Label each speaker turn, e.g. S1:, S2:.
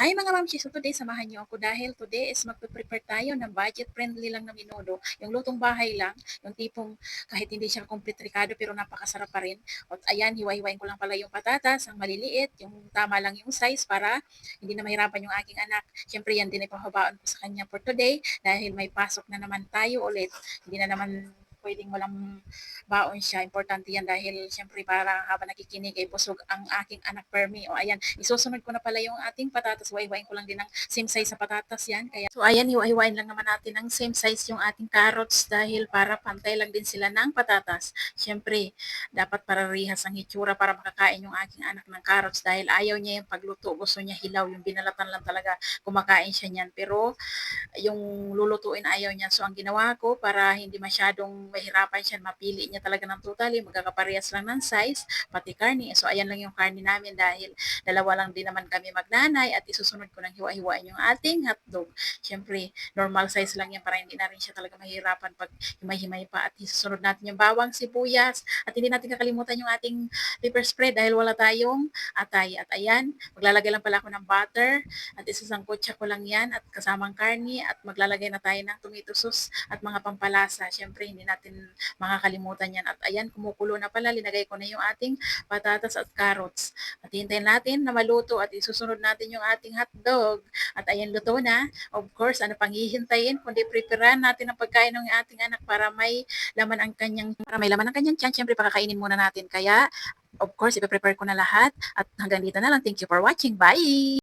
S1: Hi mga mamshi! So today, samahan niyo ako dahil today is magpe-prepare tayo ng budget-friendly lang na menudo. Yung lutong bahay lang, yung tipong kahit hindi siya complete ricado pero napakasarap pa rin. At ayan, hiwa-hiwain ko lang pala yung patatas, ang maliliit, yung tama lang yung size para hindi na mahirapan yung aking anak. Siyempre yan din ay pahabaon ko sa kanya for today dahil may pasok na naman tayo ulit. Hindi na naman pwedeng walang baon siya. Importante yan dahil siyempre para habang nakikinig ay busog ang aking anak Permi. O ayan, isusunod ko na pala yung ating patatas. Hiwa-hiwain ko lang din ng same size sa patatas yan. Kaya, so ayan, hiwa-hiwain lang naman natin ng same size yung ating carrots dahil para pantay lang din sila ng patatas. Siyempre, dapat parehas ang hitsura para makakain yung aking anak ng carrots dahil ayaw niya yung pagluto. Gusto niya hilaw, yung binalatan lang talaga kumakain siya niyan. Pero yung lulutuin ayaw niya. So ang ginawa ko para hindi masyadong mahirapan siya, mapili niya talaga ng totally, magkakaparehas lang ng size, pati karne. So ayan lang yung karne namin dahil dalawa lang din naman kami magnanay at isusunod ko ng hiwa-hiwain yung ating hotdog. Siyempre, normal size lang yan para hindi na rin siya talaga mahirapan pag himay-himay pa at isusunod natin yung bawang, sibuyas at hindi natin kakalimutan yung ating pepper spray dahil wala tayong atay. At ayan, maglalagay lang pala ako ng butter at isasangkotsa ko lang yan at kasamang karne at maglalagay na tayo ng tomato sauce at mga pampalasa. Siyempre, hindi natin makakalimutan yan. At ayan, kumukulo na pala. Linagay ko na yung ating patatas at carrots. At hintayin natin na maluto at isusunod natin yung ating hotdog. At ayan, luto na. Of course, ano pang hihintayin? Kundi preparehan natin ang pagkain ng ating anak para may laman ang kanyang, tiyan. Siyempre, pakakainin muna natin. Kaya, of course, ipe-prepare ko na lahat. At hanggang dito na lang. Thank you for watching. Bye!